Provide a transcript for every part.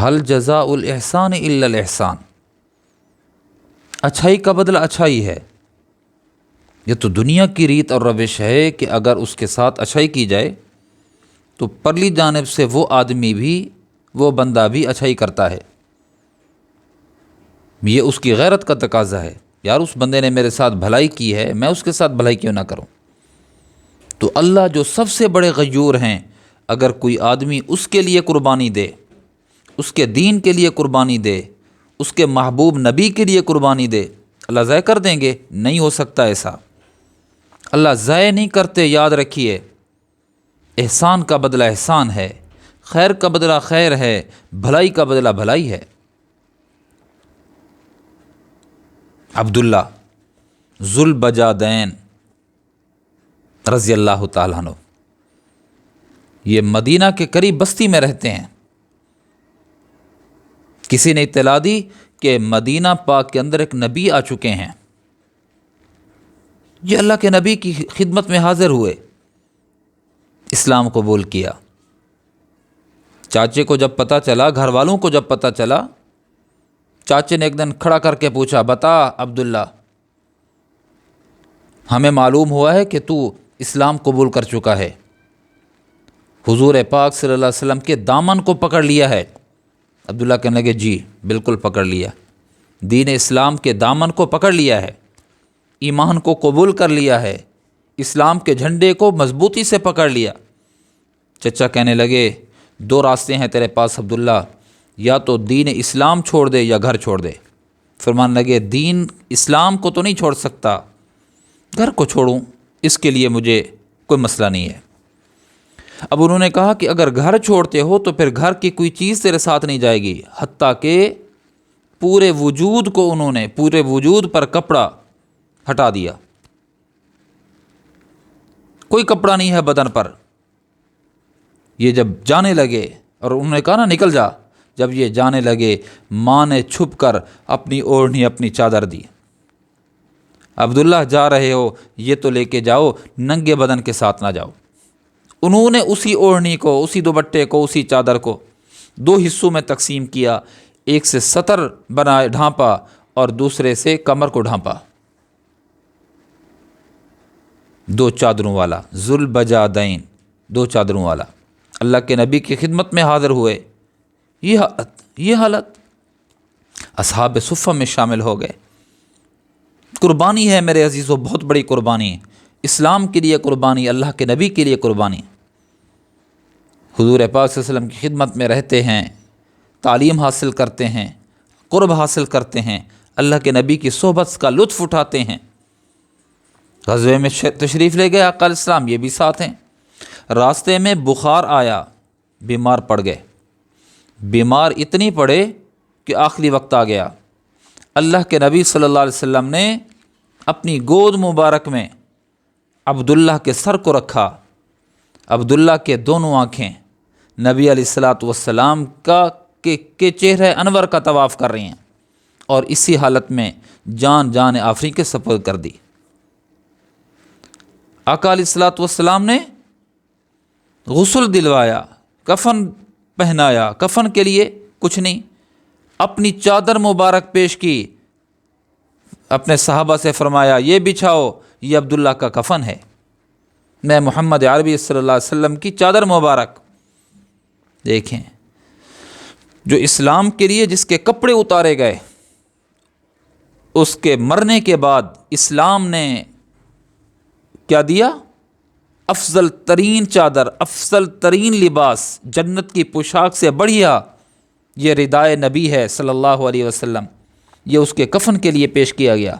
حل جزاء الاحسان الا الاحسان، اچھائی کا بدلہ اچھائی ہے۔ یہ تو دنیا کی ریت اور روش ہے کہ اگر اس کے ساتھ اچھائی کی جائے تو پرلی جانب سے وہ آدمی بھی، وہ بندہ بھی اچھائی کرتا ہے۔ یہ اس کی غیرت کا تقاضا ہے، یار اس بندے نے میرے ساتھ بھلائی کی ہے، میں اس کے ساتھ بھلائی کیوں نہ کروں۔ تو اللہ جو سب سے بڑے غیور ہیں، اگر کوئی آدمی اس کے لیے قربانی دے، اس کے دین کے لیے قربانی دے، اس کے محبوب نبی کے لیے قربانی دے، اللہ ضائع کر دیں گے؟ نہیں ہو سکتا ایسا، اللہ ضائع نہیں کرتے۔ یاد رکھیے، احسان کا بدلہ احسان ہے، خیر کا بدلہ خیر ہے، بھلائی کا بدلہ بھلائی ہے۔ عبداللہ ذو البجادین رضی اللہ تعالیٰ عنہ، یہ مدینہ کے قریب بستی میں رہتے ہیں۔ کسی نے اطلاع دی کہ مدینہ پاک کے اندر ایک نبی آ چکے ہیں۔ یہ اللہ کے نبی کی خدمت میں حاضر ہوئے، اسلام قبول کیا۔ چاچے کو جب پتہ چلا، گھر والوں کو جب پتہ چلا، چاچے نے ایک دن کھڑا کر کے پوچھا، بتا عبداللہ، ہمیں معلوم ہوا ہے کہ تو اسلام قبول کر چکا ہے، حضور پاک صلی اللہ علیہ وسلم کے دامن کو پکڑ لیا ہے۔ عبداللہ کہنے لگے، جی بالکل پکڑ لیا، دین اسلام کے دامن کو پکڑ لیا ہے، ایمان کو قبول کر لیا ہے، اسلام کے جھنڈے کو مضبوطی سے پکڑ لیا۔ چچا کہنے لگے، دو راستے ہیں تیرے پاس عبداللہ، یا تو دین اسلام چھوڑ دے یا گھر چھوڑ دے۔ فرمان لگے، دین اسلام کو تو نہیں چھوڑ سکتا، گھر کو چھوڑوں اس کے لیے مجھے کوئی مسئلہ نہیں ہے۔ اب انہوں نے کہا کہ اگر گھر چھوڑتے ہو تو پھر گھر کی کوئی چیز تیرے ساتھ نہیں جائے گی، حتیٰ کہ پورے وجود کو انہوں نے، پورے وجود پر کپڑا ہٹا دیا، کوئی کپڑا نہیں ہے بدن پر۔ یہ جب جانے لگے اور انہوں نے کہا نا نکل جا، جب یہ جانے لگے ماں نے چھپ کر اپنی اوڑھنی، اپنی چادر دی۔ عبداللہ جا رہے ہو یہ تو لے کے جاؤ، ننگے بدن کے ساتھ نہ جاؤ۔ انہوں نے اسی اوڑھنی کو، اسی دوپٹے کو، اسی چادر کو دو حصوں میں تقسیم کیا، ایک سے سطر بنائے ڈھانپا اور دوسرے سے کمر کو ڈھانپا، دو چادروں والا، ذو البجادین، دو چادروں والا۔ اللہ کے نبی کی خدمت میں حاضر ہوئے، یہ حالت اصحاب صفہ میں شامل ہو گئے۔ قربانی ہے میرے عزیزو، بہت بڑی قربانی ہے، اسلام کے لیے قربانی، اللہ کے نبی کے لیے قربانی۔ حضور پاک صلی اللہ علیہ وسلم کی خدمت میں رہتے ہیں، تعلیم حاصل کرتے ہیں، قرب حاصل کرتے ہیں، اللہ کے نبی کی صحبت کا لطف اٹھاتے ہیں۔ غزوے میں تشریف لے گئے آقا علیہ السلام، یہ بھی ساتھ ہیں۔ راستے میں بخار آیا، بیمار پڑ گئے، بیمار اتنی پڑے کہ آخری وقت آ گیا۔ اللہ کے نبی صلی اللہ علیہ وسلم نے اپنی گود مبارک میں عبداللہ کے سر کو رکھا، عبداللہ کے دونوں آنکھیں نبی علیہ الصلاۃ والسلام کے چہرہ انور کا طواف کر رہی ہیں، اور اسی حالت میں جان آفرین کے سپرد کر دی۔ آقا علیہ الصلاۃ والسلام نے غسل دلوایا، کفن پہنایا، کفن کے لیے کچھ نہیں، اپنی چادر مبارک پیش کی، اپنے صحابہ سے فرمایا یہ بچھاؤ، یہ عبداللہ کا کفن ہے، میں محمد عربی صلی اللہ علیہ وسلم کی چادر مبارک۔ دیکھیں، جو اسلام کے لیے جس کے کپڑے اتارے گئے، اس کے مرنے کے بعد اسلام نے کیا دیا؟ افضل ترین چادر، افضل ترین لباس، جنت کی پوشاک سے بڑھیا یہ ردائے نبی ہے صلی اللہ علیہ وسلم، یہ اس کے کفن کے لیے پیش کیا گیا۔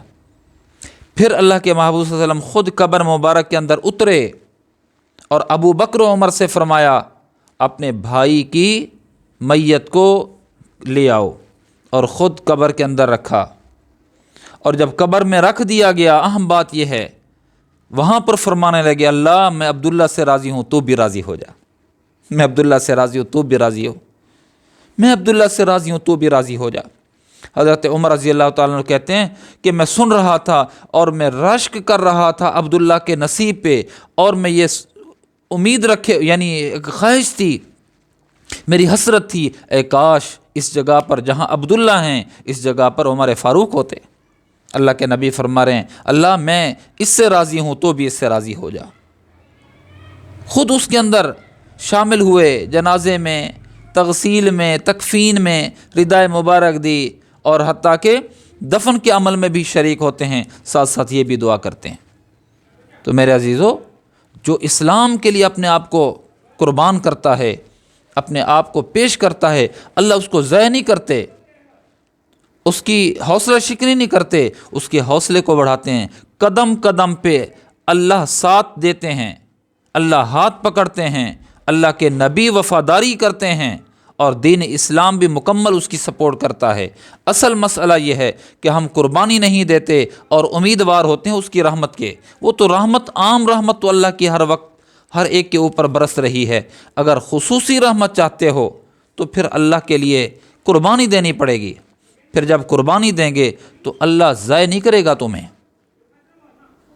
پھر اللہ کے محبوب صلی اللہ علیہ وسلم خود قبر مبارک کے اندر اترے اور ابو بکر و عمر سے فرمایا اپنے بھائی کی میت کو لے آؤ، اور خود قبر کے اندر رکھا۔ اور جب قبر میں رکھ دیا گیا، اہم بات یہ ہے، وہاں پر فرمانے لگے، اللہ میں عبداللہ سے راضی ہوں، تو بھی راضی ہو جا، میں عبداللہ سے راضی ہوں، تو بھی راضی ہو، میں عبداللہ سے راضی ہوں، تو بھی راضی ہو جا۔ حضرت عمر رضی اللہ تعالیٰ عنہ کہتے ہیں کہ میں سن رہا تھا اور میں رشک کر رہا تھا عبداللہ کے نصیب پہ، اور میں یہ امید رکھے، یعنی ایک خواہش تھی میری حسرت تھی اے کاش اس جگہ پر جہاں عبداللہ ہیں اس جگہ پر عمر فاروق ہوتے۔ اللہ کے نبی فرما رہے ہیں اللہ میں اس سے راضی ہوں تو بھی اس سے راضی ہو جا۔ خود اس کے اندر شامل ہوئے، جنازے میں، تغسیل میں، تکفین میں ردائے مبارک دی، اور حتیٰ کہ دفن کے عمل میں بھی شریک ہوتے ہیں، ساتھ ساتھ یہ بھی دعا کرتے ہیں۔ تو میرے عزیزو، جو اسلام کے لیے اپنے آپ کو قربان کرتا ہے، اپنے آپ کو پیش کرتا ہے، اللہ اس کو ضائع نہیں کرتے، اس کی حوصلہ شکنی نہیں کرتے، اس کے حوصلے کو بڑھاتے ہیں۔ قدم قدم پہ اللہ ساتھ دیتے ہیں، اللہ ہاتھ پکڑتے ہیں، اللہ کے نبی وفاداری کرتے ہیں، اور دین اسلام بھی مکمل اس کی سپورٹ کرتا ہے۔ اصل مسئلہ یہ ہے کہ ہم قربانی نہیں دیتے اور امیدوار ہوتے ہیں اس کی رحمت کے۔ وہ تو رحمت، عام رحمت تو اللہ کی ہر وقت ہر ایک کے اوپر برس رہی ہے۔ اگر خصوصی رحمت چاہتے ہو تو پھر اللہ کے لیے قربانی دینی پڑے گی۔ پھر جب قربانی دیں گے تو اللہ ضائع نہیں کرے گا تمہیں۔